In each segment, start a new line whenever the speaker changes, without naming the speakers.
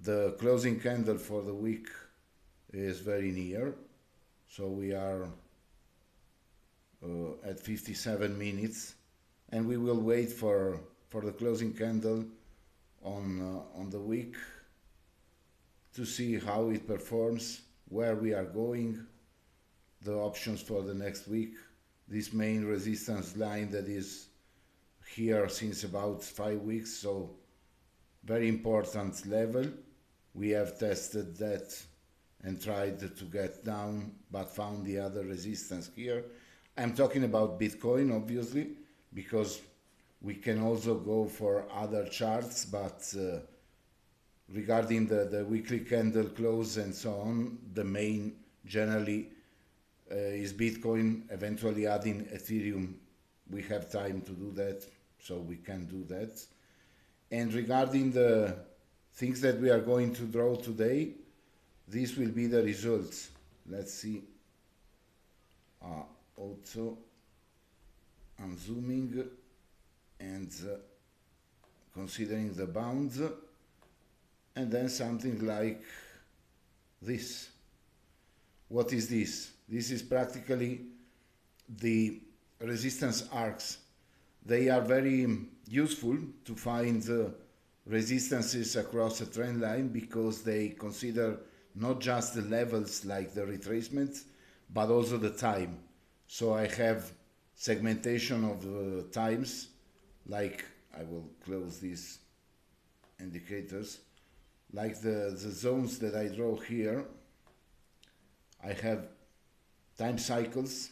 The closing candle for the week is very near, so we are at 57 minutes, and we will wait for the closing candle on the week to see how it performs, where we are going, the options for the next week. This main resistance line that is here since about 5 weeks, so very important level. We have tested that and tried to get down, but found the other resistance here. I'm talking about Bitcoin, obviously, because we can also go for other charts, but regarding the weekly candle close and so on, the main generally is Bitcoin, eventually adding Ethereum. We have time to do that, so we can do that. And regarding the things that we are going to draw today, this will be the results. Let's see. Also, I'm zooming and considering the bounds, and then something like this. What is this? This is practically the resistance arcs. They are very useful to find resistances across a trend line because they consider not just the levels like the retracements, but also the time. So I have segmentation of the times, like I will close these indicators, like the zones that I draw here. I have time cycles,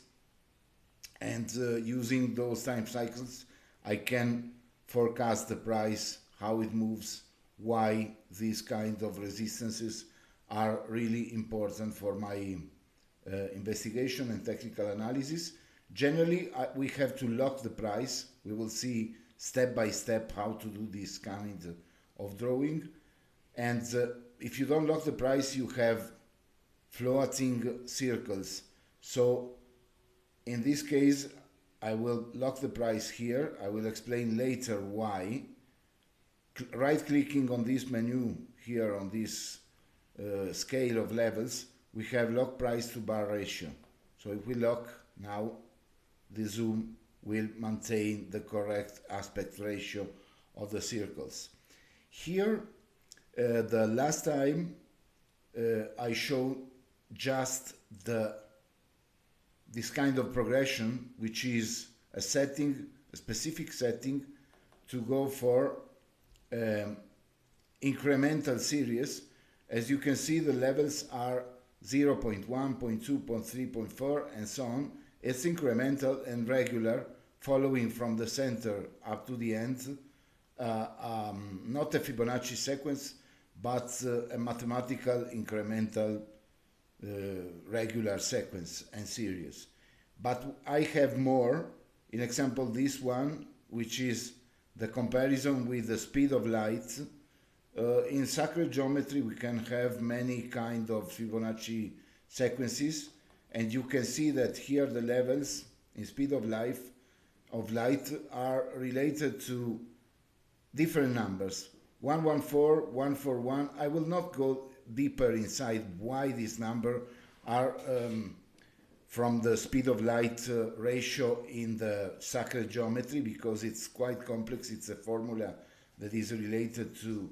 and using those time cycles I can forecast the price, how it moves, why these kind of resistances are really important for my investigation and technical analysis. Generally, we have to lock the price. We will see step by step how to do this kind of drawing. And if you don't lock the price, you have floating circles. So in this case, I will lock the price here. I will explain later why. Right-clicking on this menu here on this scale of levels, we have lock price to bar ratio. So if we lock now, the zoom will maintain the correct aspect ratio of the circles. Here, the last time I showed just this kind of progression, which is a setting, a specific setting to go for incremental series. As you can see, the levels are 0.1, 0.2, 0.3, 0.4, and so on. It's incremental and regular, following from the center up to the end. Not a Fibonacci sequence, but a mathematical incremental regular sequence and series. But I have more. In example, this one, which is the comparison with the speed of light. In sacred geometry, we can have many kind of Fibonacci sequences, and you can see that here the levels in speed of light are related to different numbers. 114, 141. I will not go deeper inside why this number are from the speed of light ratio in the sacred geometry, because it's quite complex. It's a formula that is related to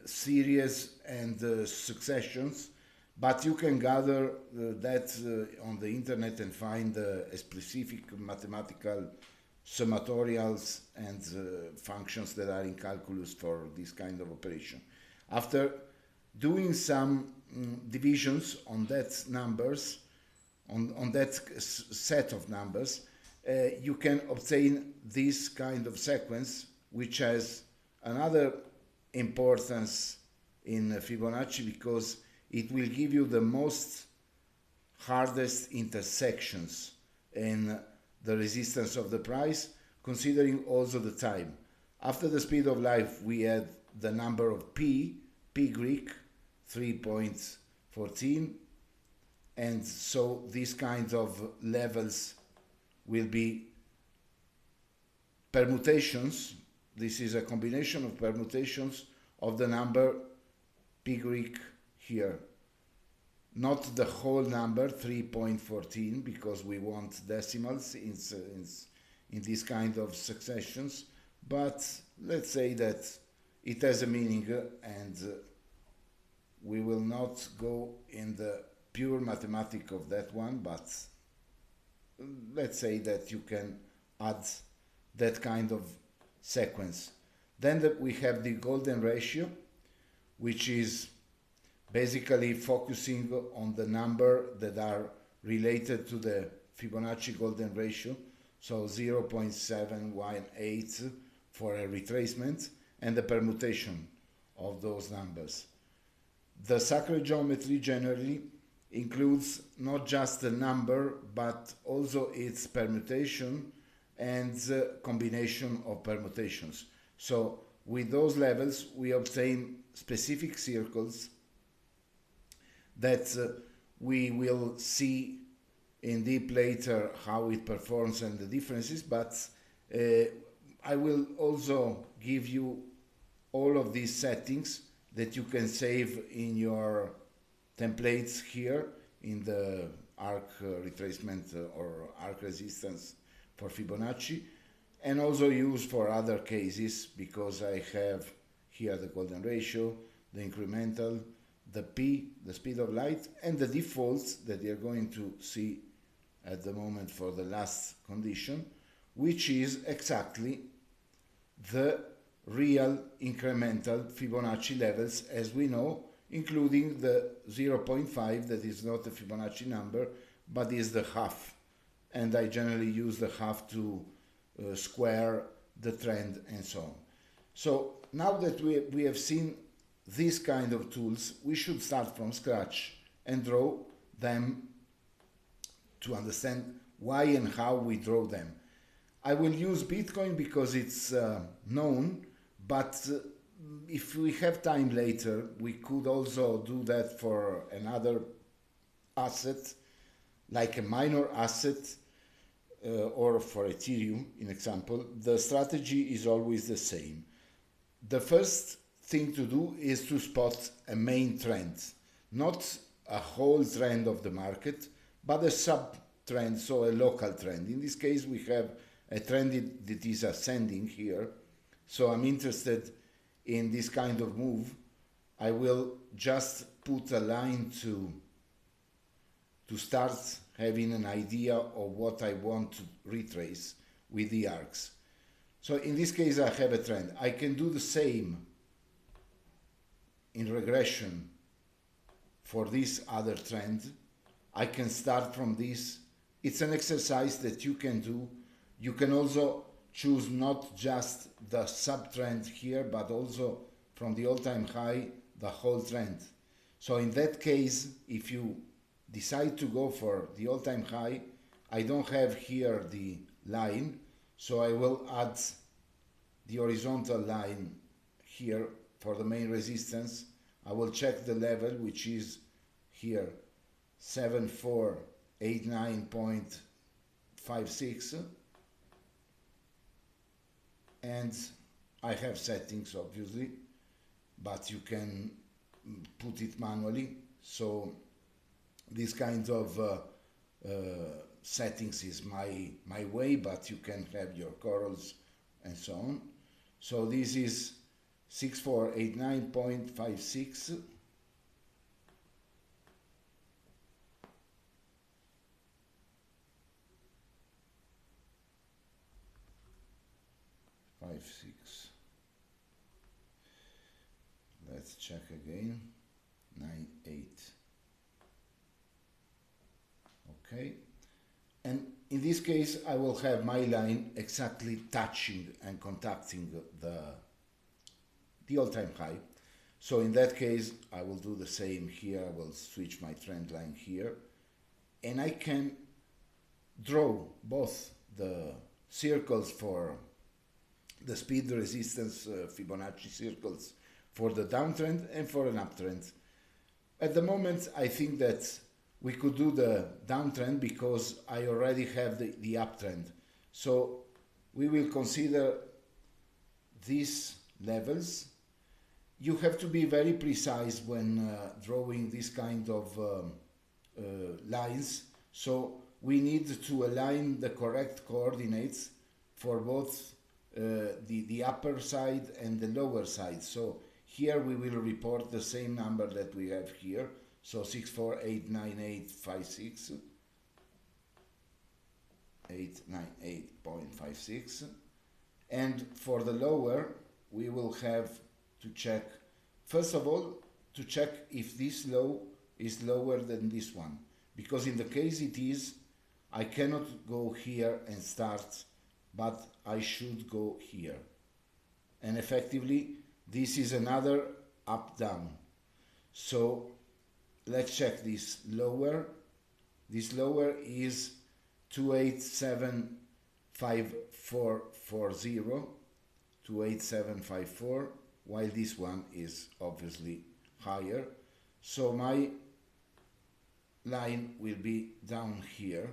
series and successions, but you can gather that on the internet and find specific mathematical summatorials and functions that are in calculus for this kind of operation. After doing some divisions on that numbers, on that set of numbers, you can obtain this kind of sequence, which has another importance in Fibonacci because it will give you the most hardest intersections in the resistance of the price, considering also the time. After the speed of light, we had the number of P Greek, 3.14, and so these kinds of levels will be permutations. This is a combination of permutations of the number pi Greek here. Not the whole number, 3.14, because we want decimals in this kind of successions, but let's say that it has a meaning, and we will not go in the pure mathematics of that one, but let's say that you can add that kind of sequence. Then we have the golden ratio, which is basically focusing on the number that are related to the Fibonacci golden ratio, so 0.718 for a retracement, and the permutation of those numbers. The sacred geometry generally includes not just the number, but also its permutation and the combination of permutations. So with those levels, we obtain specific circles that we will see in deep later how it performs and the differences, but I will also give you all of these settings that you can save in your templates here in the arc retracement or arc resistance for Fibonacci, and also use for other cases, because I have here the golden ratio, the incremental, the P, the speed of light, and the defaults that you're going to see at the moment for the last condition, which is exactly the real incremental Fibonacci levels as we know, including the 0.5 that is not a Fibonacci number but is the half, and I generally use the half to square the trend and so on. So now that we have seen these kind of tools, we should start from scratch and draw them to understand why and how we draw them. I will use Bitcoin because it's known, but if we have time later, we could also do that for another asset, like a minor asset, or for Ethereum, in example. The strategy is always the same. The first thing to do is to spot a main trend, not a whole trend of the market, but a sub-trend, so a local trend. In this case, we have a trend that is ascending here, so I'm interested in this kind of move. I will just put a line to start having an idea of what I want to retrace with the arcs. So in this case, I have a trend. I can do the same in regression for this other trend. I can start from this. It's an exercise that you can do. You can also choose not just the sub-trend here, but also from the all-time high, the whole trend. So in that case, if you decide to go for the all-time high, I don't have here the line, so I will add the horizontal line here for the main resistance. I will check the level, which is here 7489.56, and I have settings obviously, but you can put it manually. So this kind of settings is my way, but you can have your corals and so on. So this is 6489.56. Let's check again. 98. Okay, and in this case I will have my line exactly touching and contacting the all-time high. So in that case I will do the same here. I will switch my trend line here, and I can draw both the circles for the speed resistance Fibonacci circles for the downtrend and for an uptrend. At the moment I think that we could do the downtrend because I already have the uptrend. So we will consider these levels, you have to be very precise when drawing this kind of lines. So we need to align the correct coordinates for both the upper side and the lower side. So here we will report the same number that we have here. So 6489856, 898.56. And for the lower, we will have to check, first of all, to check if this low is lower than this one. Because in the case it is, I cannot go here and start, but I should go here. And effectively, this is another up-down. So let's check this lower. This lower is 2875440, 28754, while this one is obviously higher. So my line will be down here.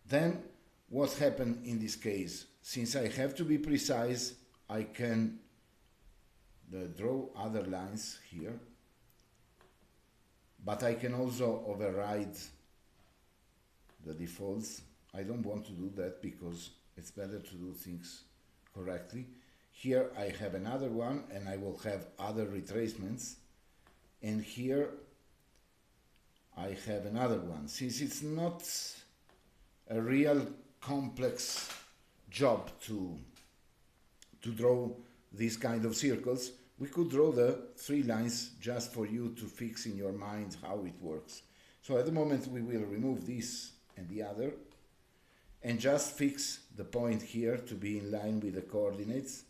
Then what happened in this case? Since I have to be precise, I can draw other lines here, but I can also override the defaults. I don't want to do that because it's better to do things correctly. Here I have another one and I will have other retracements, and here I have another one. Since it's not a real complex job to draw these kind of circles, we could draw the 3 lines just for you to fix in your mind how it works. So at the moment we will remove this and the other and just fix the point here to be in line with the coordinates.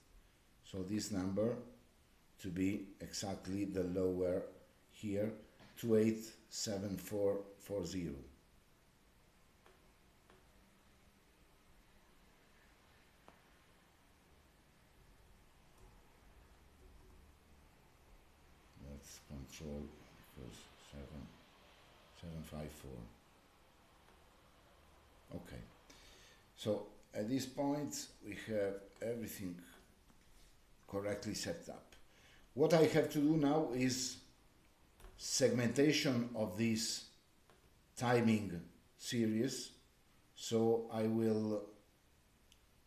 So this number to be exactly the lower here, 287440. Let's control because 754. Okay. So at this point we have everything correctly set up. What I have to do now is segmentation of this timing series. So I will,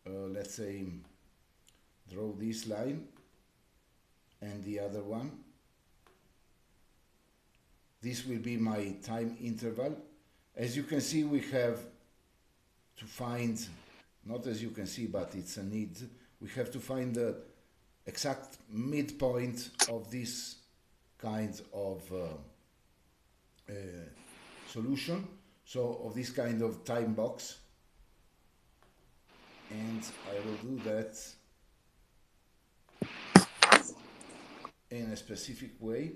let's say, draw this line and the other one. This will be my time interval. As you can see, we have to find, not as you can see, but it's a need, we have to find the exact midpoint of this kind of solution, so of this kind of time box, and I will do that in a specific way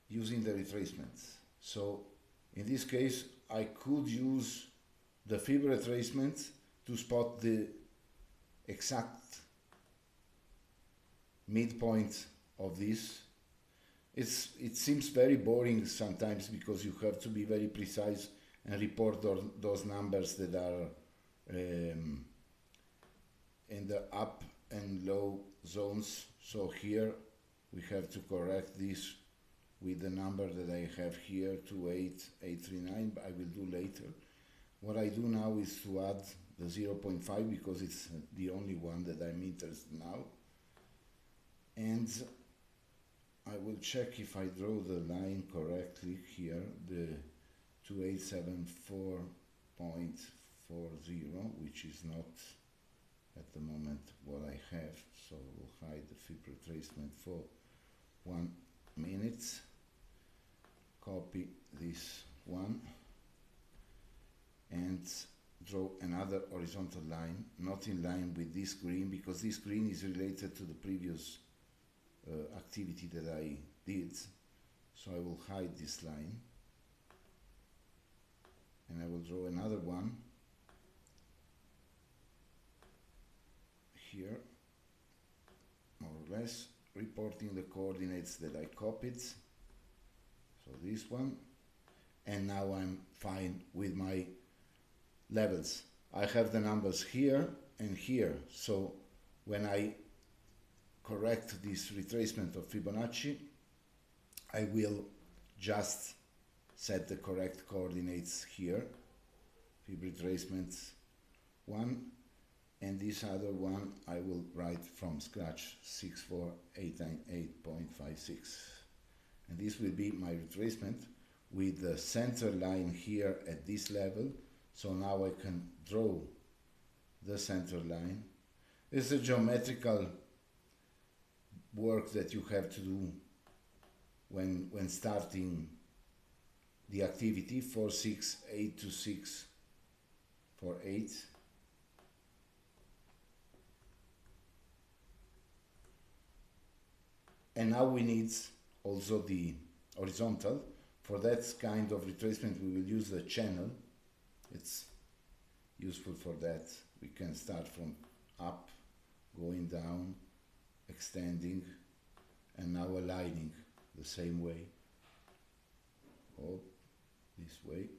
using the retracements. So in this case I could use the fib retracement to spot the exact midpoint of this. It seems very boring sometimes because you have to be very precise and report those numbers that are in the up and low zones. So here we have to correct this with the number that I have here, 28839, I will do later. What I do now is to add the 0.5 because it's the only one that I'm interested in now. And I will check if I draw the line correctly here, the 2874.40, which is not at the moment what I have. So we'll hide the fib retracement for 1 minute. Copy this one and draw another horizontal line, not in line with this green, because this green is related to the previous activity that I did. So I will hide this line and I will draw another one here, more or less, reporting the coordinates that I copied. So this one, and now I'm fine with my levels. I have the numbers here and here, so when I correct this retracement of Fibonacci, I will just set the correct coordinates here. Fib retracement 1, and this other one I will write from scratch, 64898.56. And this will be my retracement with the center line here at this level. So now I can draw the center line. It's a geometrical work that you have to do when starting the activity. 4, 6, 8 to 6, 4, 8. And now we need also the horizontal. For that kind of retracement we will use the channel. It's useful for that. We can start from up, going down, extending, and now aligning the same way. Oh, this way.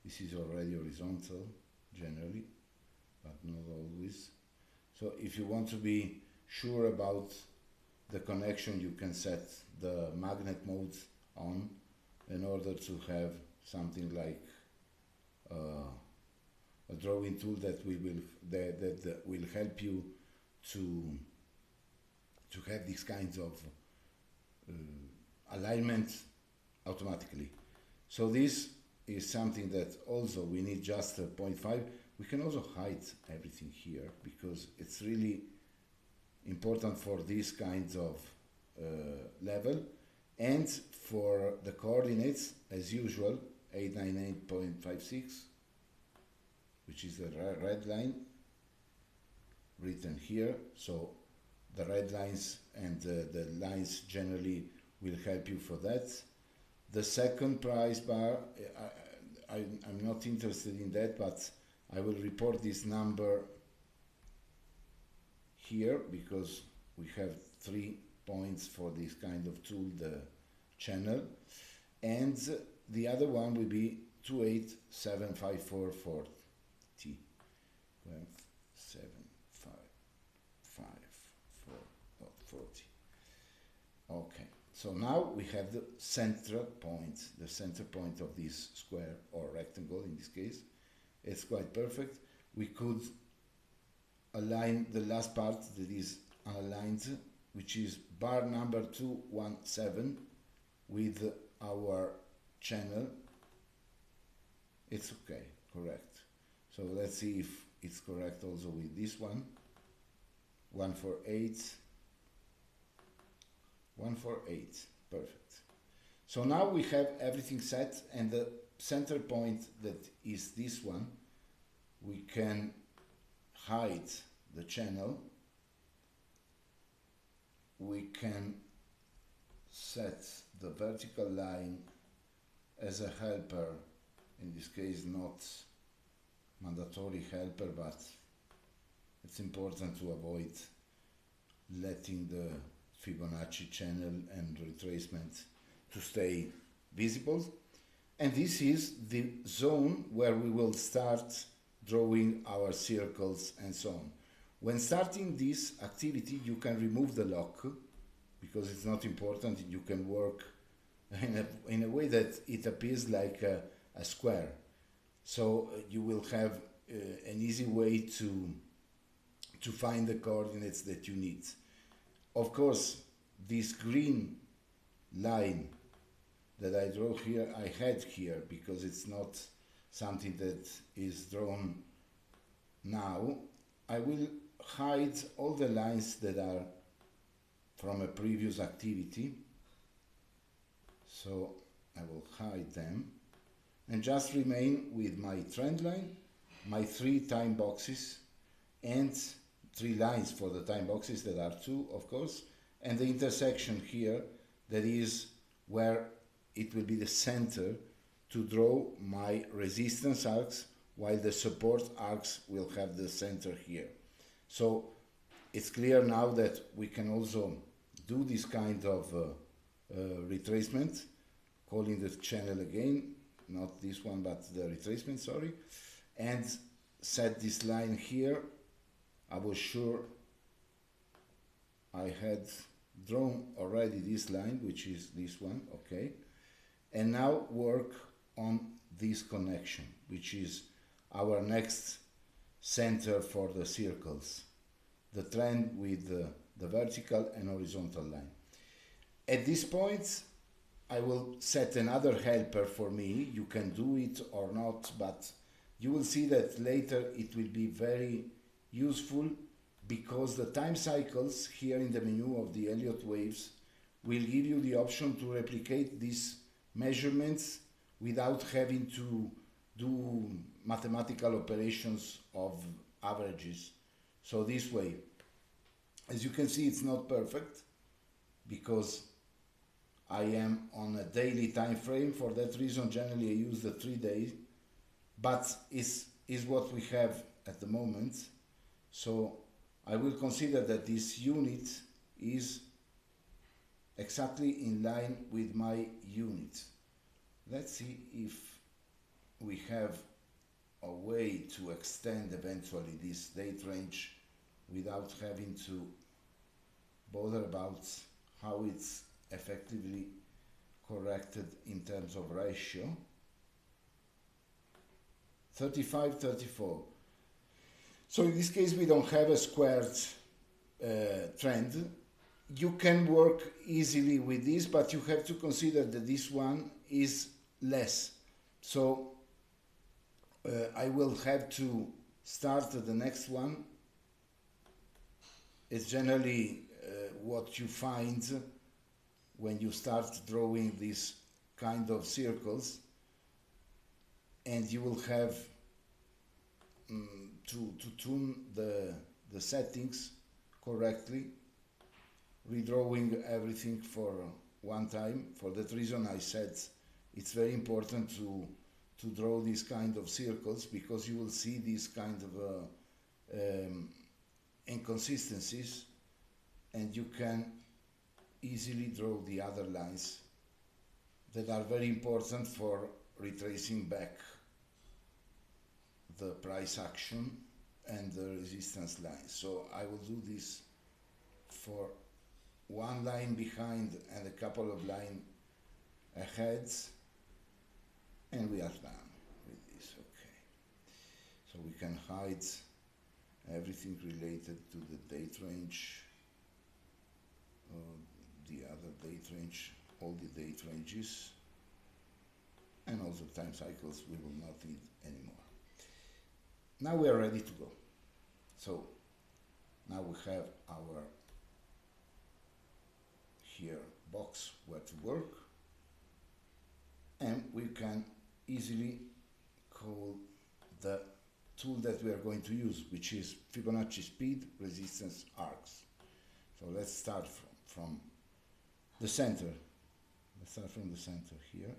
This is already horizontal generally, but not always. So if you want to be sure about the connection, you can set the magnet mode on in order to have something like a drawing tool that will help you to have these kinds of alignment automatically. So this is something that also we need just a 0.5. We can also hide everything here because it's really important for these kinds of level. And for the coordinates, as usual, 898.56, which is the red line written here. So the red lines and the lines generally will help you for that. The second price bar, I'm not interested in that, but I will report this number here because we have 3 points for this kind of tool, the channel, and the other one will be 2875440. 28754.40. Okay, so now we have the center point of this square or rectangle in this case. It's quite perfect. We could align the last part that is unaligned, which is bar number 217 with our channel. It's okay, correct. So let's see if it's correct also with this one. 148, 148, perfect. So now we have everything set, and the center point that is this one, we can hide the channel. We can set the vertical line as a helper, in this case not mandatory helper, but it's important to avoid letting the Fibonacci channel and retracement to stay visible. And this is the zone where we will start drawing our circles and so on. When starting this activity, you can remove the lock because it's not important. You can work in a way that it appears like a square. So you will have an easy way to find the coordinates that you need. Of course, this green line that I draw here, I had here because it's not something that is drawn now. I will hide all the lines that are from a previous activity. So I will hide them and just remain with my trend line, my 3 time boxes, and 3 lines for the time boxes that are 2, of course, and the intersection here that is where it will be the center to draw my resistance arcs, while the support arcs will have the center here. So it's clear now that we can also do this kind of retracement, calling the channel again, not this one but the retracement, sorry, and set this line here. I was sure I had drawn already this line, which is this one, okay, and now work on this connection, which is our next center for the circles, the trend with the vertical and horizontal line. At this point, I will set another helper for me. You can do it or not, but you will see that later it will be very useful, because the time cycles here in the menu of the Elliott waves will give you the option to replicate these measurements without having to do mathematical operations of averages. So this way, as you can see, it's not perfect because I am on a daily time frame. For that reason, generally I use the 3 days, but is what we have at the moment. So I will consider that this unit is exactly in line with my unit. Let's see if we have a way to extend eventually this date range without having to bother about how it's effectively corrected in terms of ratio. 35, 34. So in this case we don't have a squared trend. You can work easily with this, but you have to consider that this one is less. So I will have to start the next one. It's generally what you find when you start drawing these kind of circles, and you will have to tune the settings correctly, redrawing everything for one time. For that reason I said it's very important to draw these kind of circles, because you will see these kind of inconsistencies, and you can easily draw the other lines that are very important for retracing back the price action and the resistance line. So I will do this for one line behind and a couple of lines ahead, and we are done with this. Okay, so we can hide everything related to the date range, the other date range, all the date ranges, and also time cycles we will not need anymore. Now we are ready to go. So now we have our here box where to work, and we can easily call the tool that we are going to use, which is Fibonacci speed resistance arcs. So let's start from the center. Let's start from the center here.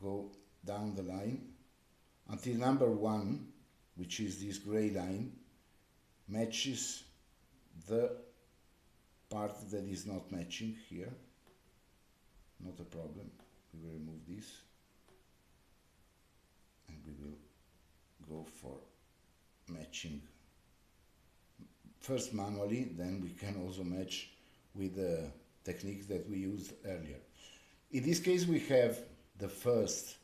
Go down the line until number 1, which is this gray line, matches the part that is not matching here. Not a problem. We will remove this and we will go for matching first manually, then we can also match with the technique that we used earlier. In this case we have the first,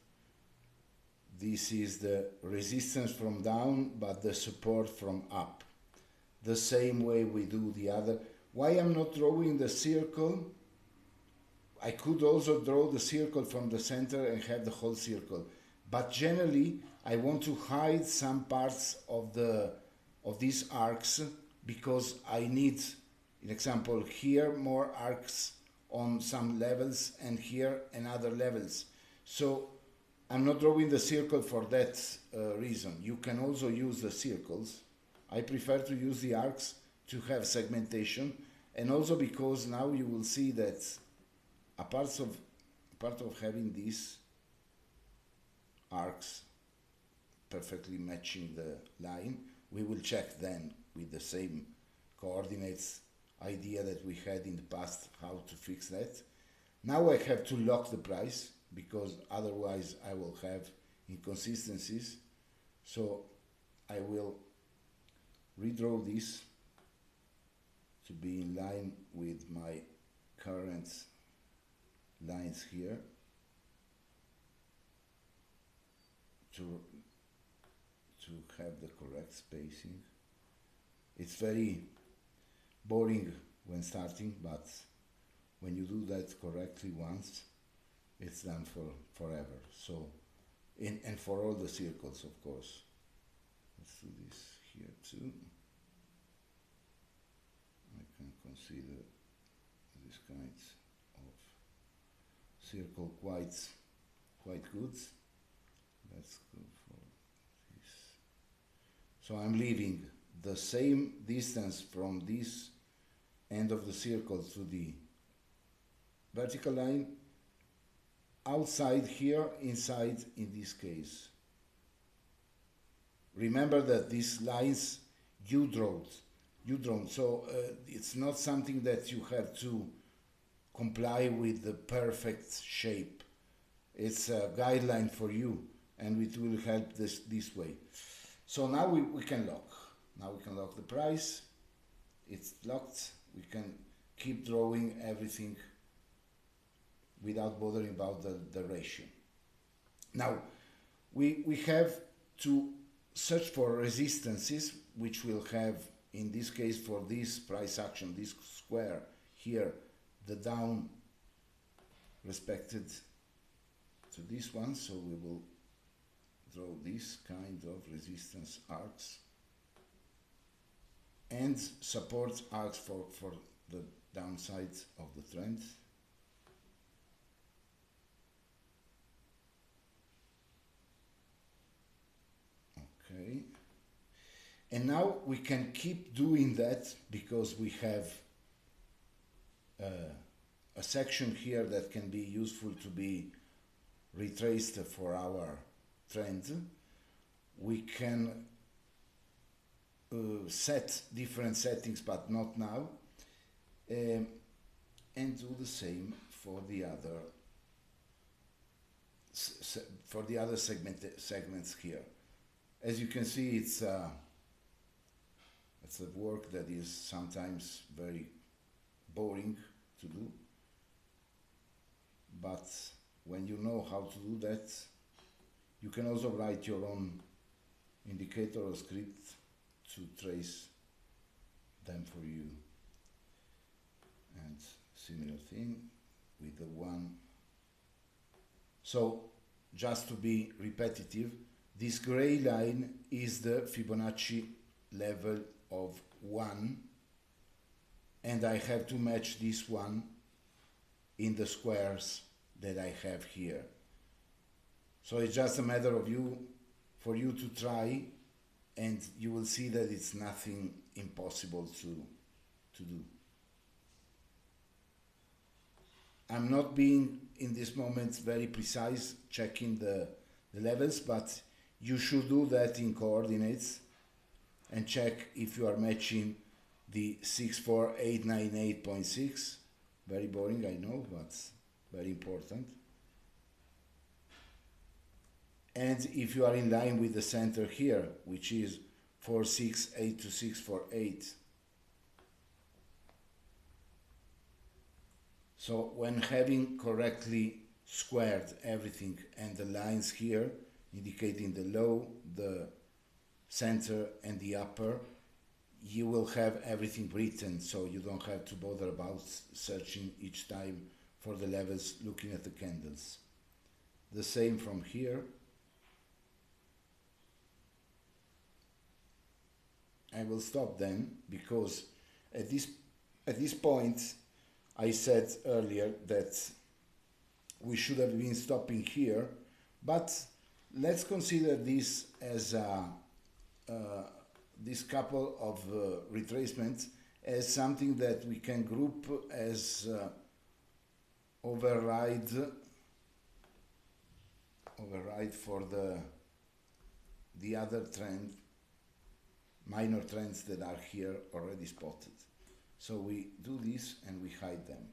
this is the resistance from down but the support from up, the same way we do the other. Why I'm not drawing the circle? I could also draw the circle from the center and have the whole circle, but generally I want to hide some parts of these arcs, because I need, in example, here more arcs on some levels and here another levels. So I'm not drawing the circle for that reason. You can also use the circles. I prefer to use the arcs to have segmentation, and also because now you will see that a part of having these arcs perfectly matching the line, we will check then with the same coordinates idea that we had in the past how to fix that. Now I have to lock the price, because otherwise I will have inconsistencies. So I will redraw this to be in line with my current lines here, to have the correct spacing. It's very boring when starting, but when you do that correctly once, it's done for forever. So, and for all the circles, of course. Let's do this here too. I can consider this kind of circle quite good. Let's go for this. So I'm leaving the same distance from this end of the circle to the vertical line, outside here, inside in this case. Remember that these lines you drawn, so it's not something that you have to comply with the perfect shape. It's a guideline for you, and it will help this way. So now we can lock. Now we can lock the price. It's locked. We can keep drawing everything without bothering about the ratio. Now we have to search for resistances, which will have, in this case, for this price action, this square here, the down respected to this one. So we will draw this kind of resistance arcs and support arcs for the downside of the trend. Okay, and now we can keep doing that because we have a section here that can be useful to be retraced for our trend. We can set different settings, but not now, and do the same for the other segments here. As you can see, it's a work that is sometimes very boring to do, but when you know how to do that, you can also write your own indicator or script to trace them for you. And similar thing with the one. So just to be repetitive, this gray line is the Fibonacci level of 1, and I have to match this one in the squares that I have here. So it's just a matter of for you to try, and you will see that it's nothing impossible to do. I'm not being in this moment very precise checking the levels, but you should do that in coordinates and check if you are matching the 64898.6. Very boring, I know, but very important. And if you are in line with the center here, which is 4682648. So when having correctly squared everything and the lines here indicating the low, the center and the upper, you will have everything written, so you don't have to bother about searching each time for the levels looking at the candles. The same from here. I will stop then, because at this point I said earlier that we should have been stopping here, but let's consider this as this couple of retracements as something that we can group as override for the other trend, minor trends that are here already spotted. So we do this and we hide them.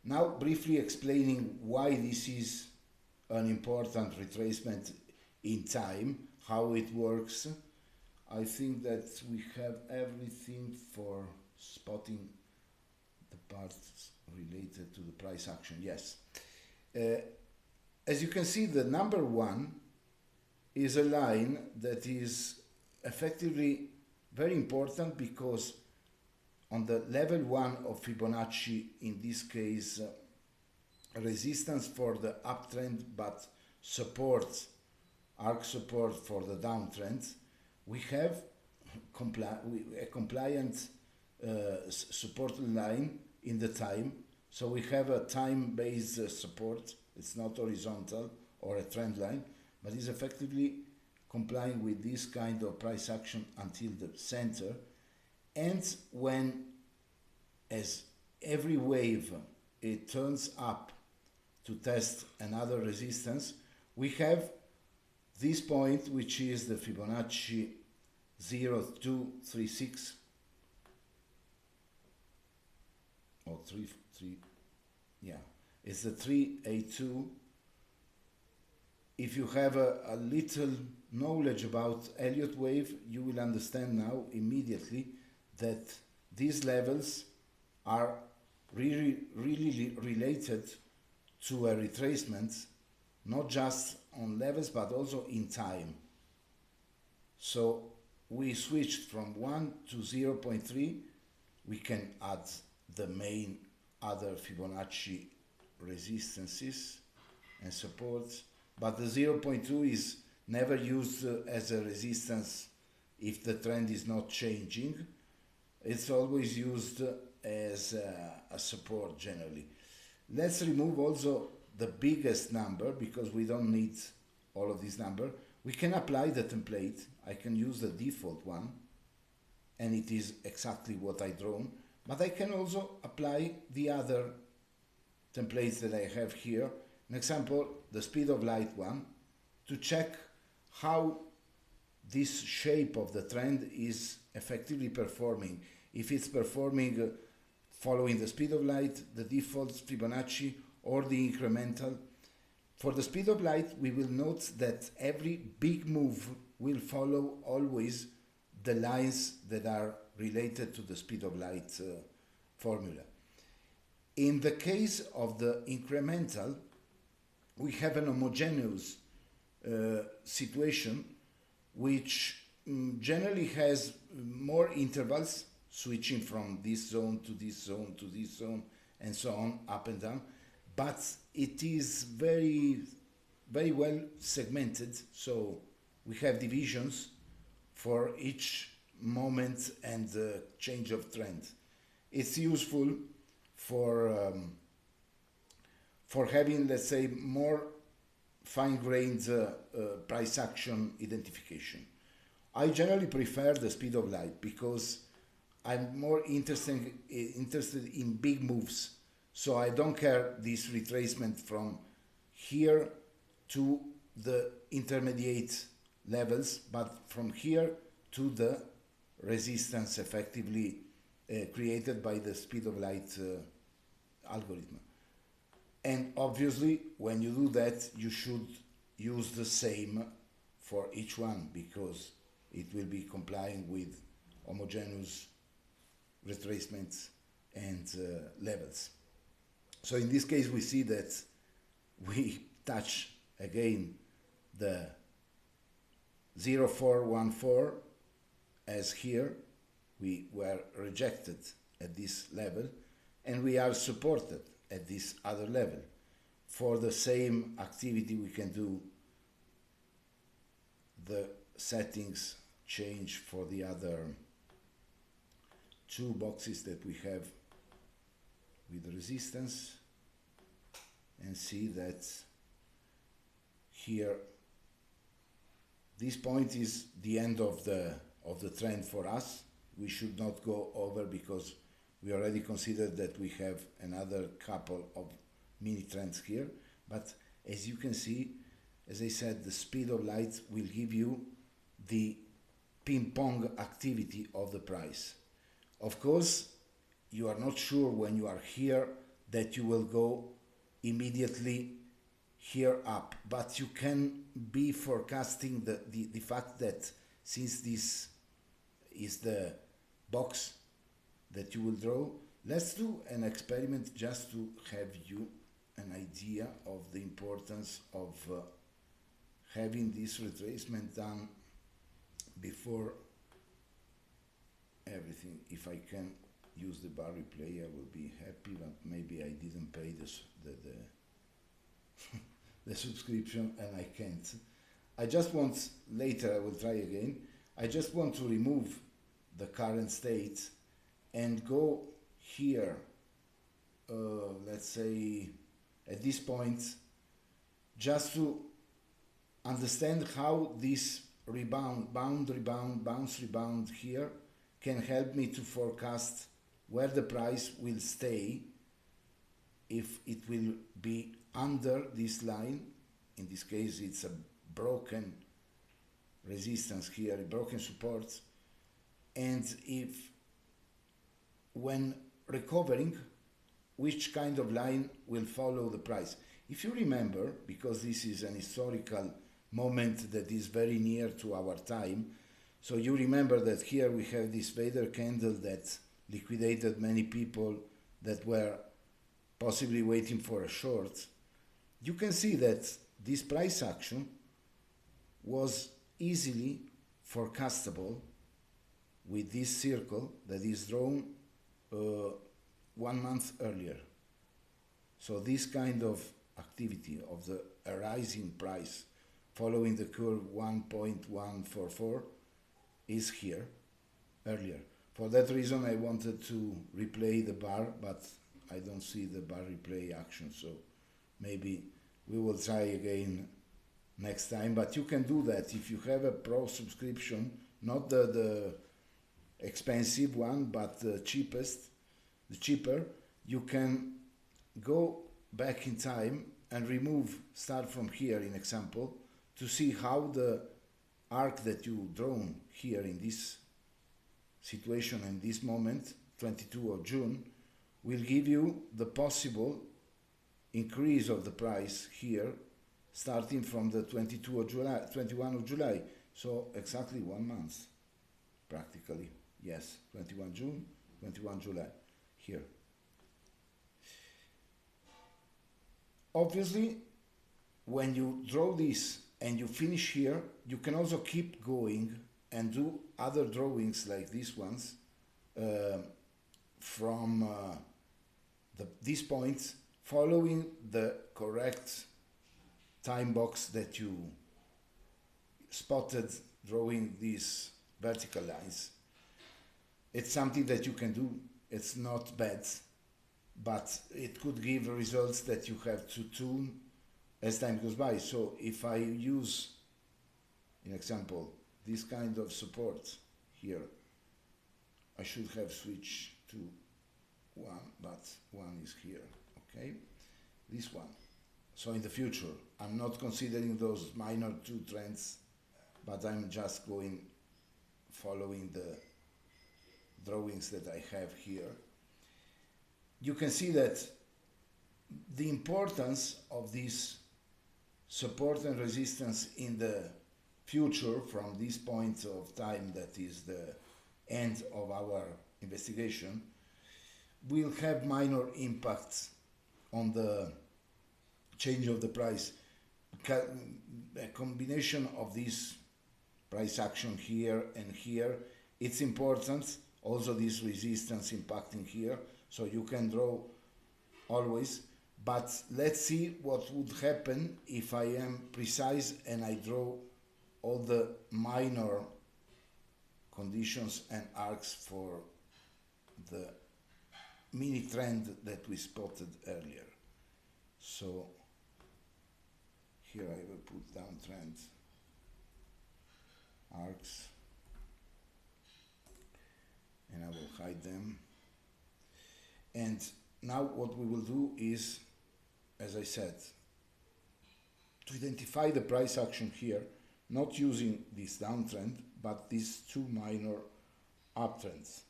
Now briefly explaining why this is an important retracement in time, how it works. I think that we have everything for spotting the parts related to the price action. Yes. As you can see, the number 1 is a line that is effectively very important, because on the level 1 of Fibonacci, in this case, resistance for the uptrend but support, arc support for the downtrend, we have a compliant support line in the time. So we have a time-based support. It's not horizontal or a trend line, but is effectively complying with this kind of price action until the center. And when, as every wave, it turns up to test another resistance, we have this point, which is the Fibonacci 0236 or 3, yeah, it's the 382. If you have a little knowledge about Elliott wave, you will understand now immediately that these levels are really related to a retracement, not just on levels but also in time. So we switched from 1 to 0.3. We can add the main other Fibonacci resistances and supports, but the 0.2 is never used as a resistance if the trend is not changing. It's always used as a support generally. Let's remove also the biggest number, because we don't need all of this number. We can apply the template. I can use the default one, and it is exactly what I drawn, but I can also apply the other templates that I have here. An example, the speed of light one, to check how this shape of the trend is effectively performing. If it's performing following the speed of light, the default Fibonacci, or the incremental. For the speed of light, we will note that every big move will follow always the lines that are related to the speed of light formula. In the case of the incremental, we have an homogeneous situation, which generally has more intervals, switching from this zone to this zone to this zone, and so on, up and down, but it is very well segmented. So we have divisions for each moment and change of trend. It's useful for having, let's say, more fine-grained price action identification. I generally prefer the speed of light because I'm more interested in big moves. So I don't care this retracement from here to the intermediate levels, but from here to the resistance effectively created by the speed of light algorithm. And obviously, when you do that, you should use the same for each one, because it will be complying with homogeneous retracements and levels. So in this case, we see that we touch again the 0414, as here we were rejected at this level, and we are supported at this other level. For the same activity, we can do the settings change for the other two boxes that we have with the resistance, and see that here this point is the end of the trend for us. We should not go over, because we already considered that we have another couple of mini trends here. But as you can see, as I said, the speed of light will give you the ping pong activity of the price. Of course, you are not sure when you are here that you will go immediately here up, but you can be forecasting the fact that since this is the box that you will draw. Let's do an experiment just to have you an idea of the importance of having this retracement done before everything. If I can use the bar replay, I will be happy, but maybe I didn't pay the subscription and I can't. I just want, later I will try again, I just want to remove the current state and go here, let's say at this point, just to understand how this rebound, bounce rebound here can help me to forecast where the price will stay, if it will be under this line. In this case it's a broken resistance here, a broken support, and if when recovering, which kind of line will follow the price. If you remember, because this is an historical moment that is very near to our time, so you remember that here we have this Vader candle that liquidated many people that were possibly waiting for a short. You can see that this price action was easily forecastable with this circle that is drawn 1 month earlier. So this kind of activity of the rising price following the curve 1.144 is here earlier. For that reason I wanted to replay the bar, but I don't see the bar replay action, so maybe we will try again next time. But you can do that if you have a pro subscription, not the expensive one, but the cheaper. You can go back in time and remove, start from here in example, to see how the arc that you drawn here in this situation, in this moment, 22 of June, will give you the possible increase of the price here, starting from the 22 of July, 21 of July. So exactly 1 month, practically. Yes, 21 June, 21 July, here. Obviously, when you draw this and you finish here, you can also keep going and do other drawings like these ones from these points, following the correct time box that you spotted drawing these vertical lines. It's something that you can do. It's not bad, but it could give results that you have to tune as time goes by. So if I use, in example, this kind of support here, I should have switched to 1, but 1 is here, okay? This one. So in the future, I'm not considering those minor 2 trends, but I'm just going following the drawings that I have here. You can see that the importance of this support and resistance in the future from this point of time, that is the end of our investigation, will have minor impacts on the change of the price. A combination of this price action here and here, it's important. Also this resistance impacting here, so you can draw always. But let's see what would happen if I am precise and I draw all the minor conditions and arcs for the mini trend that we spotted earlier. So here I will put downtrend arcs and I will hide them. And now what we will do is, as I said, to identify the price action here, not using this downtrend, but these 2 minor uptrends.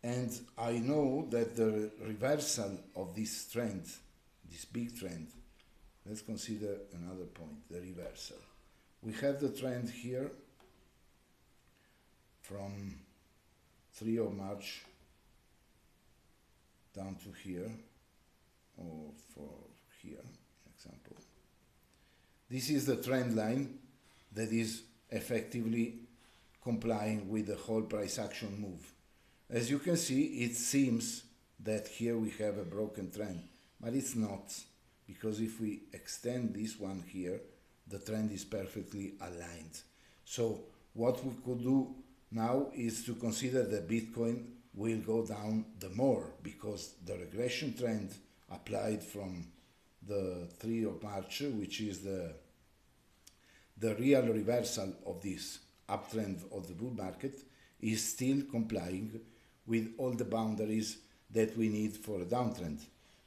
And I know that the reversal of this trend, this big trend, let's consider another point, the reversal. We have the trend here from 3 of March down to here, or for here, example. This is the trend line that is effectively complying with the whole price action move. As you can see, it seems that here we have a broken trend, but it's not, because if we extend this one here, the trend is perfectly aligned. So what we could do now is to consider that Bitcoin will go down the more, because the regression trend applied from the 3 of March, which is the real reversal of this uptrend of the bull market, is still complying with all the boundaries that we need for a downtrend.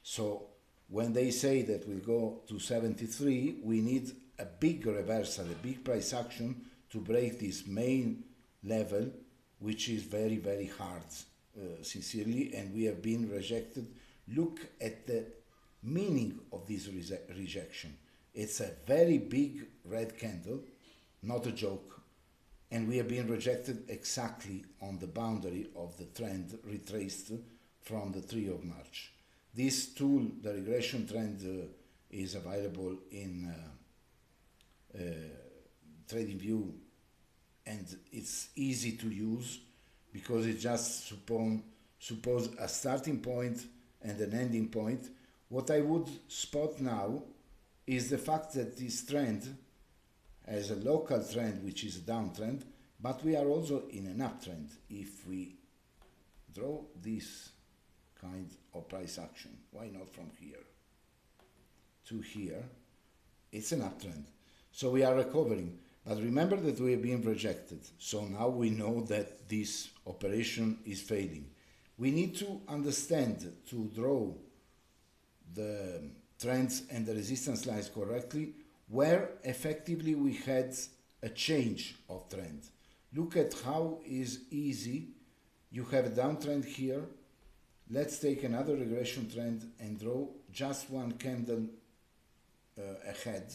So when they say that we'll go to 73, we need a big reversal, a big price action to break this main level, which is very, very hard, sincerely, and we have been rejected. Look at the meaning of this rejection. It's a very big red candle, not a joke, and we have been rejected exactly on the boundary of the trend retraced from the 3 of March. This tool, the regression trend, is available in TradingView, and it's easy to use because it just suppose a starting point and an ending point. What I would spot now is the fact that this trend has a local trend, which is a downtrend, but we are also in an uptrend. If we draw this kind of price action, why not from here to here? It's an uptrend. So we are recovering. But remember that we have been rejected. So now we know that this operation is failing. We need to understand, to draw the trends and the resistance lines correctly, where effectively we had a change of trend. Look at how is easy. You have a downtrend here. Let's take another regression trend and draw just one candle ahead.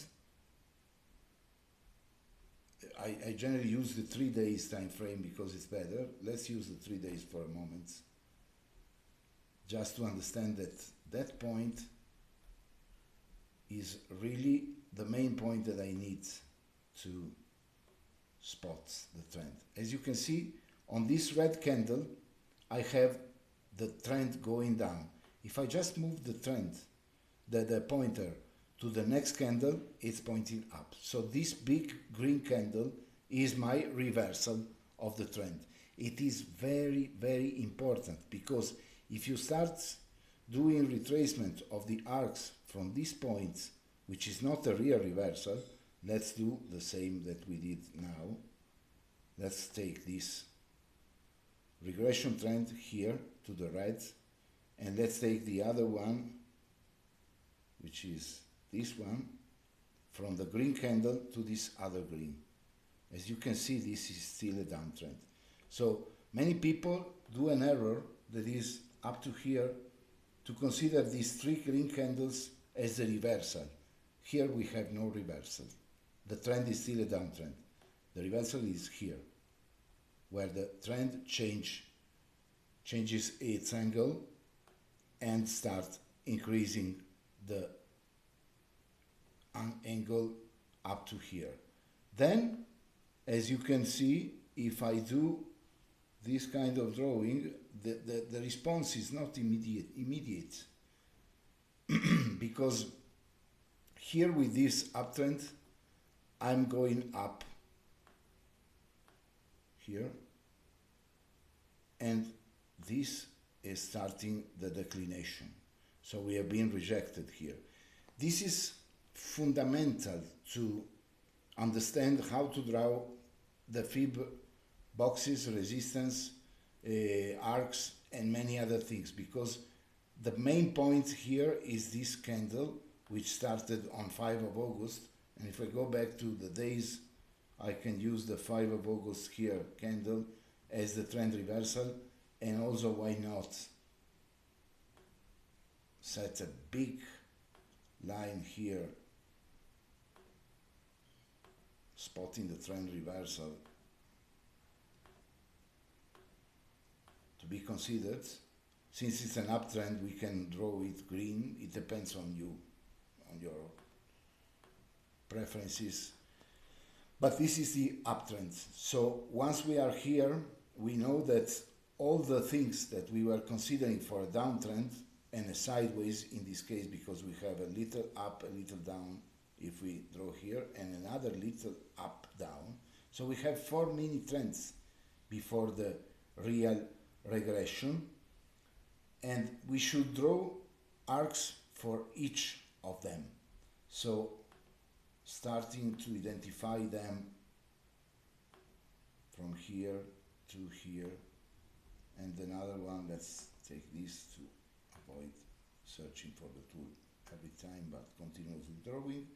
I generally use the 3 days time frame because it's better. Let's use the 3 days for a moment, just to understand that that point is really the main point that I need to spot the trend. As you can see, on this red candle, I have the trend going down. If I just move the trend, the pointer, to the next candle, it's pointing up. So this big green candle is my reversal of the trend. It is very, very important, because if you start doing retracement of the arcs from this point, which is not a real reversal, let's do the same that we did now. Let's take this regression trend here to the right, and let's take the other one, which is this one, from the green candle to this other green. As you can see, this is still a downtrend. So many people do an error that is up to here to consider these 3 green candles as a reversal. Here we have no reversal. The trend is still a downtrend. The reversal is here, where the trend changes its angle and starts increasing the angle up to here. Then, as you can see, if I do this kind of drawing, the response is not immediate because here with this uptrend, I'm going up here, and this is starting the declination. So we have been rejected here. This is fundamental to understand how to draw the fib boxes, resistance, arcs, and many other things, because the main point here is this candle, which started on 5 of August, and if I go back to the days, I can use the 5 of August here candle as the trend reversal, and also why not set a big line here, spotting the trend reversal to be considered. Since it's an uptrend, we can draw it green. It depends on you, on your preferences. But this is the uptrend. So once we are here, we know that all the things that we were considering for a downtrend and a sideways, in this case, because we have a little up, a little down, if we draw here, and another little up, down. So we have 4 mini trends before the real regression, and we should draw arcs for each of them. So starting to identify them from here to here, and another one, let's take this to avoid searching for the tool every time, but continuously drawing.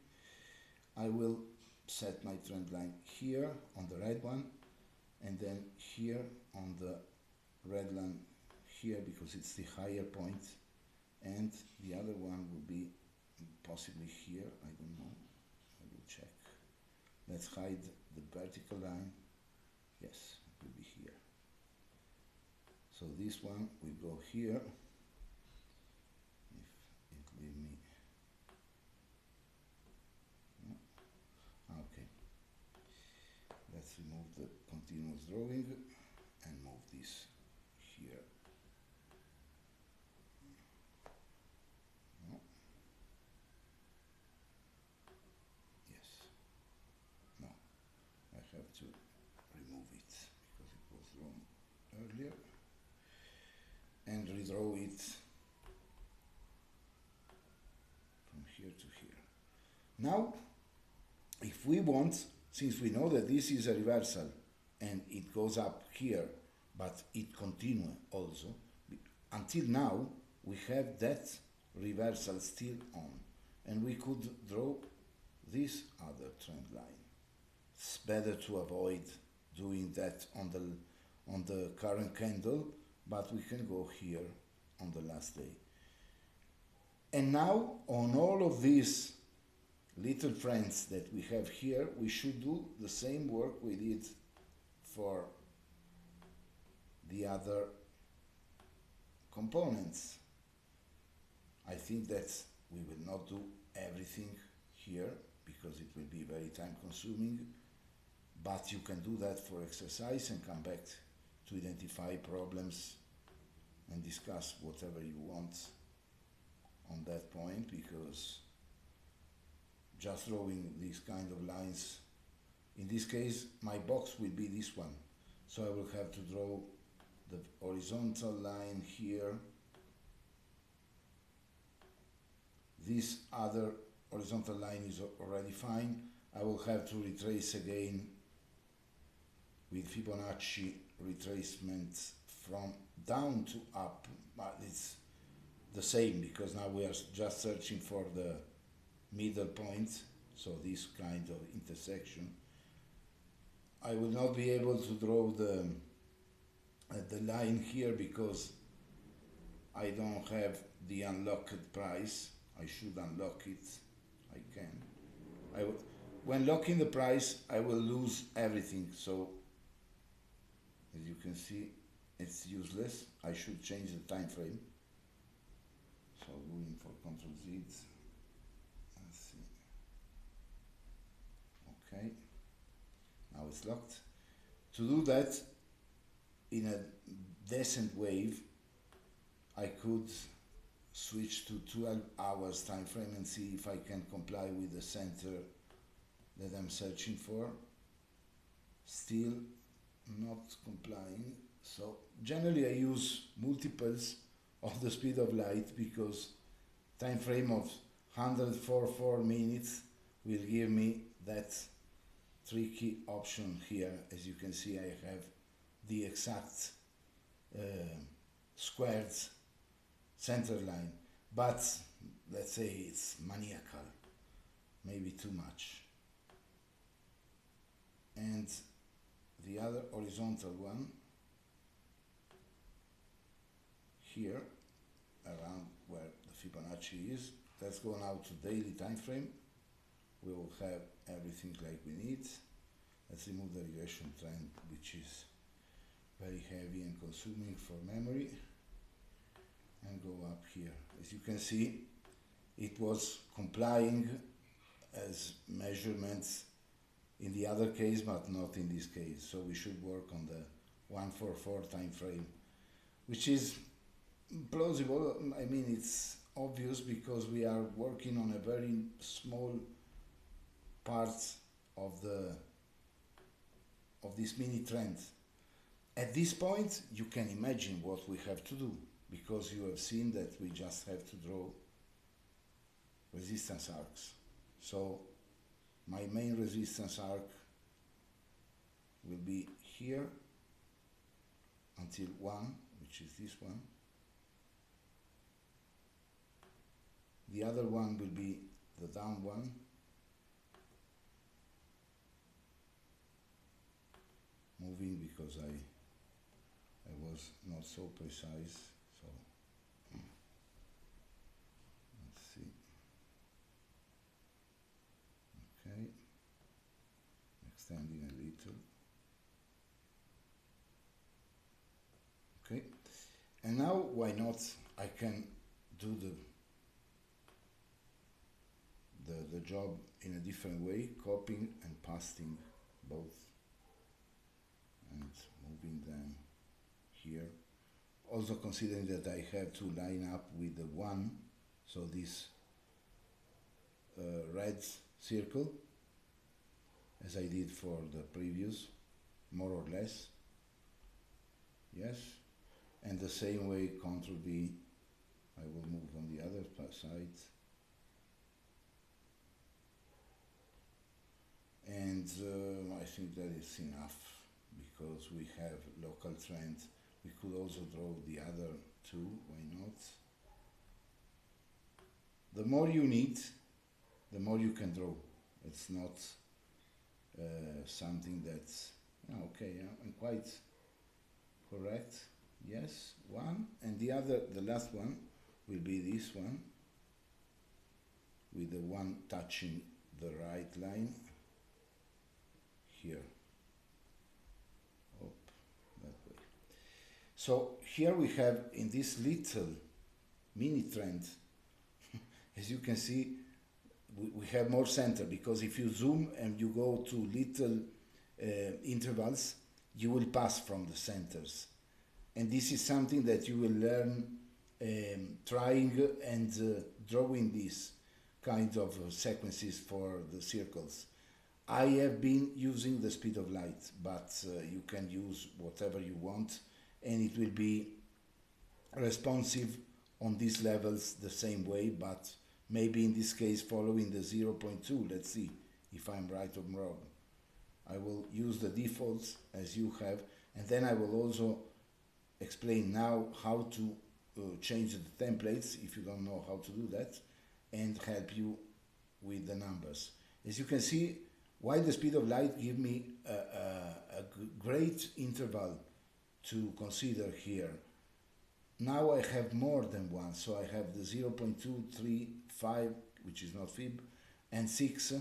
I will set my trend line here on the red one, and then here on the red line here, because it's the higher point, and the other one will be possibly here, I don't know, I will check. Let's hide the vertical line. Yes, it will be here. So this one will go here. If it leave me, no. Okay. Let's remove the continuous drawing and move this here. No. Yes. No. I have to remove it because it was drawn earlier, and redraw it from here to here. Now, if we want, since we know that this is a reversal and it goes up here, but it continues also, until now we have that reversal still on, and we could draw this other trend line. It's better to avoid doing that on the current candle, but we can go here on the last day. And now on all of these little trends that we have here, we should do the same work we did for the other components. I think that we will not do everything here because it will be very time consuming, but you can do that for exercise and come back to identify problems and discuss whatever you want on that point, because just drawing these kind of lines, in this case my box will be this one, so I will have to draw the horizontal line here, this other horizontal line is already fine. I will have to retrace again with Fibonacci retracement from down to up, but it's the same because now we are just searching for the middle point, so this kind of intersection. I will not be able to draw the line here because I don't have the unlocked price. I should unlock it. I can. When locking the price, I will lose everything. So as you can see, it's useless. I should change the time frame. So going for Ctrl Z. Let's see. Okay. Now it's locked. To do that in a decent wave, I could switch to 12 hours time frame and see if I can comply with the center that I'm searching for. Still not complying. So generally I use multiples of the speed of light because time frame of 104 minutes will give me that tricky option here. As you can see, I have the exact squared center line, but let's say it's maniacal, maybe too much. And the other horizontal one here around where the Fibonacci is. Let's go now to daily time frame. We will have everything like we need. Let's remove the regression trend, which is very heavy and consuming for memory. and go up here. As you can see, it was complying as measurements in the other case, but not in this case. So we should work on the 144 time frame, which is plausible. I mean, it's obvious because we are working on a very small part of this mini trend. At this point, you can imagine what we have to do, because you have seen that we just have to draw resistance arcs. So my main resistance arc will be here until 1, which is this one. The other one will be the down one. Moving because I was not so precise. So let's see. Okay, extending a little. Okay, and now why not? I can do the job in a different way, copying and pasting both, and moving them here. Also considering that I have to line up with the 1, so this red circle, as I did for the previous, more or less. Yes, and the same way Ctrl V, I will move on the other side. And I think that is enough, because we have local trend. We could also draw the other 2, why not? The more you need, the more you can draw. It's not something that's, okay, I'm quite correct. Yes, 1, and the last one will be this one, with the 1 touching the right line here. That way. So here we have, in this little mini trend, as you can see, we have more center, because if you zoom and you go to little intervals, you will pass from the centers. And this is something that you will learn trying and drawing these kinds of sequences for the circles. I have been using the speed of light, but you can use whatever you want, and it will be responsive on these levels the same way, but maybe in this case following the 0.2. Let's see if I'm right or wrong. I will use the defaults as you have, and then I will also explain now how to change the templates if you don't know how to do that, and help you with the numbers. As you can see, while the speed of light gives me a great interval to consider here, now I have more than 1, so I have the 0.2, 3, 5, which is not fib, and 6,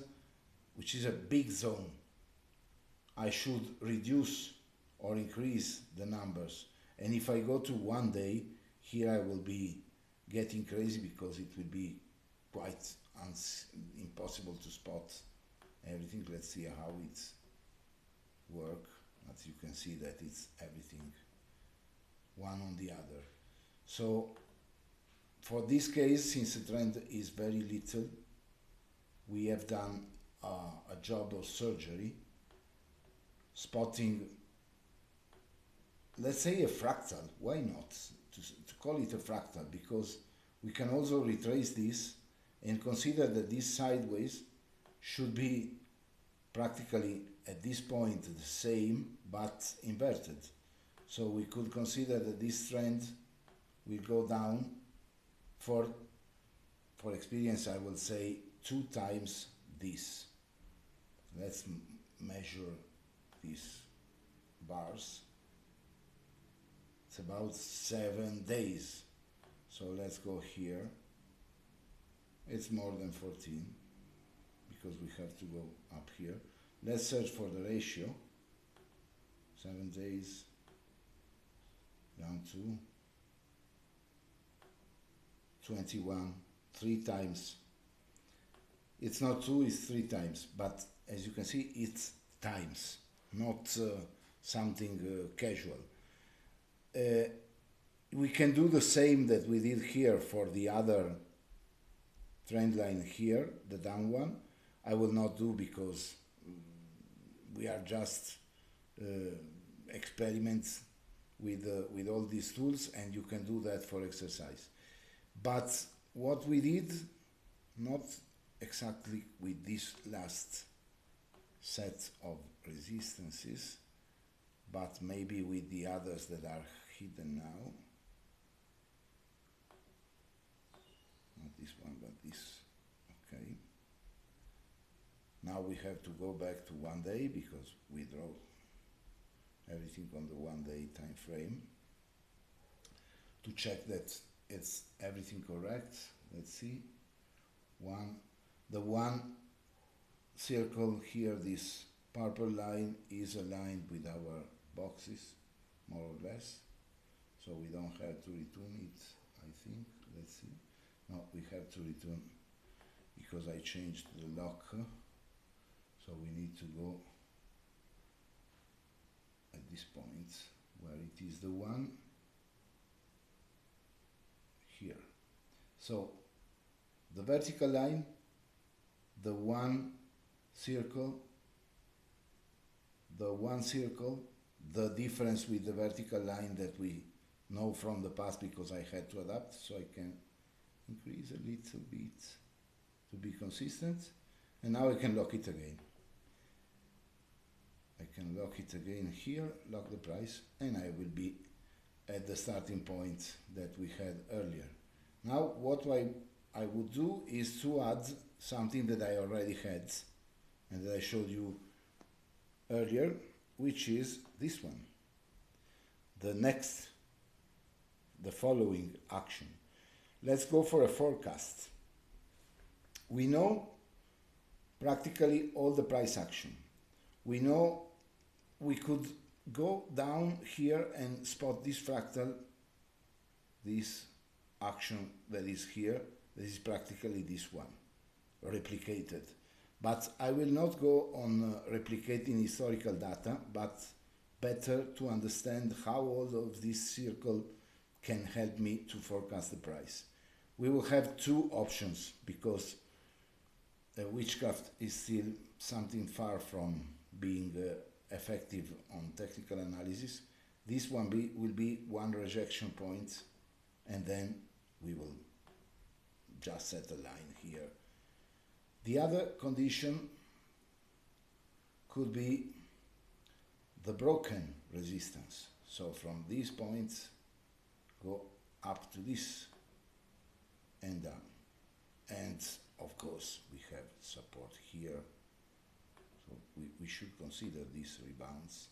which is a big zone. I should reduce or increase the numbers, and if I go to 1 day, here I will be getting crazy, because it will be quite impossible to spot everything. Let's see how it's work. As you can see that it's everything one on the other. So for this case, since the trend is very little, we have done a job of surgery, spotting, let's say, a fractal. Why not to call it a fractal? Because we can also retrace this and consider that this sideways should be practically at this point the same but inverted. So we could consider that this trend will go down for experience, I will say 2 times this. Let's measure these bars. It's about 7 days. So let's go here. It's more than 14, because we have to go up here. Let's search for the ratio. 7 days down to 21, 3 times. It's not 2, it's 3 times, but as you can see, it's times, not something casual. We can do the same that we did here for the other trend line here, the down one. I will not do because we are just experiments with all these tools, and you can do that for exercise. But what we did, not exactly with this last set of resistances, but maybe with the others that are hidden now. Not this one, but this. Okay. Now we have to go back to 1 day because we draw everything on the 1 day time frame to check that it's everything correct. Let's see. The one circle here, this purple line, is aligned with our boxes, more or less. So we don't have to return it, I think. Let's see. No, we have to return because I changed the lock. So we need to go at this point where it is the one here. So the vertical line, the one circle, the difference with the vertical line that we know from the past because I had to adapt, so I can increase a little bit to be consistent, and now I can lock it again. I can lock it again here, lock the price, and I will be at the starting point that we had earlier. Now what I would do is to add something that I already had and that I showed you earlier, which is this one. The following action. Let's go for a forecast. We know practically all the price action. We know we could go down here and spot this fractal, this action that is here. This is practically this one, replicated. But I will not go on replicating historical data, but better to understand how all of this circle can help me to forecast the price. We will have two options because witchcraft is still something far from being effective on technical analysis. This one will be one rejection point, and then we will just set a line here. The other condition could be the broken resistance. So from these points, go up to this and down. And of course, we have support here. So we should consider these rebounds.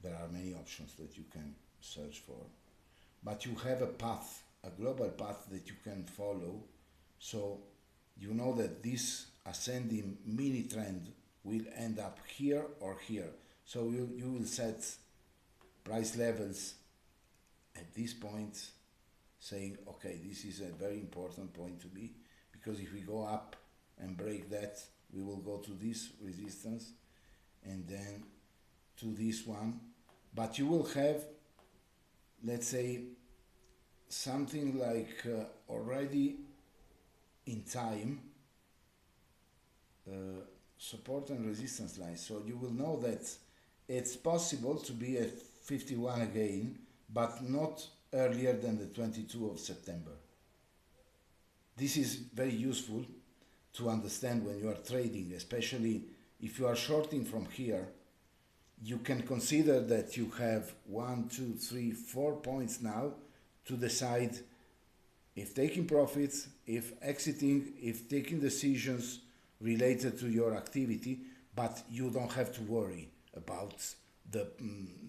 There are many options that you can search for, but you have a path, a global path that you can follow, so you know that this ascending mini trend will end up here or here. So you will set price levels at this point, saying, okay, this is a very important point to be, because if we go up and break that, we will go to this resistance and then to this one. But you will have, let's say, something like already in time support and resistance lines. So you will know that it's possible to be at 51 again, but not earlier than the 22 of September. This is very useful to understand when you are trading, especially if you are shorting from here. You can consider that you have 1, 2, 3, 4 points now to decide if taking profits, if exiting, if taking decisions related to your activity, but you don't have to worry about the,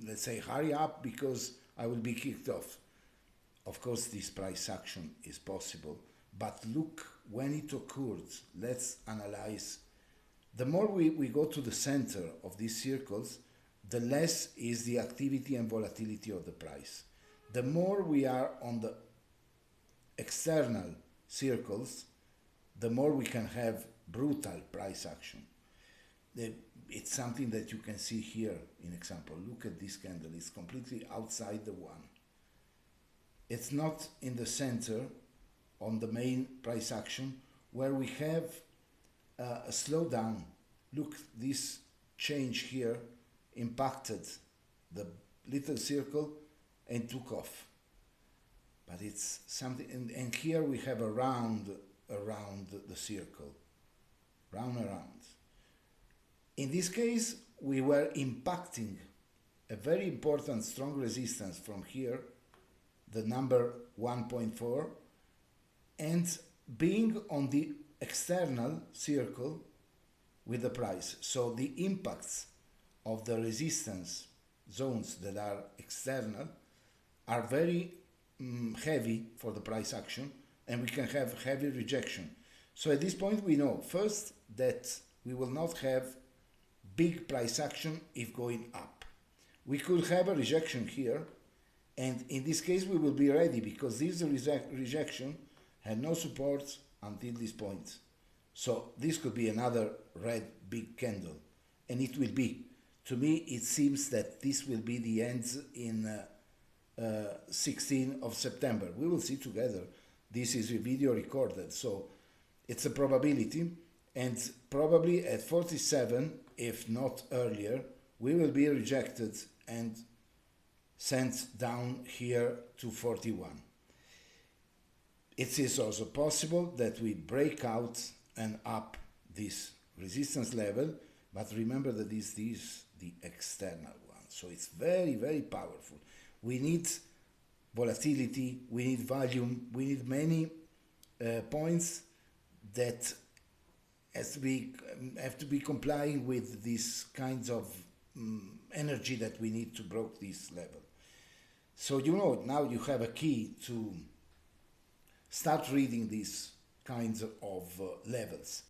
let's say, hurry up because I will be kicked off. Of course, this price action is possible, but look when it occurred. Let's analyze. The more we go to the center of these circles, the less is the activity and volatility of the price. The more we are on the external circles, the more we can have brutal price action. It's something that you can see here in example. Look at this candle, it's completely outside the one. It's not in the center on the main price action where we have a slowdown. Look, this change here impacted the little circle and took off. But it's something, and here we have a round around the circle, round around. In this case, we were impacting a very important strong resistance from here, the number 1.4, and being on the external circle with the price. So the impacts of the resistance zones that are external are very heavy for the price action, and we can have heavy rejection. So at this point we know first that we will not have big price action if going up. We could have a rejection here, and in this case we will be ready because this rejection had no support until this point. So this could be another red big candle, and it will be. To me it seems that this will be the end in 16th of September. We will see together. This is a video recorded, so it's a probability, and probably at 47, if not earlier, we will be rejected and sent down here to 41. It is also possible that we break out and up this resistance level, but remember that this is the external one, so it's very, very powerful. We need volatility, we need volume, we need many points that have to be complying with these kinds of energy that we need to break this level. So you know, now you have a key to start reading these kinds of levels.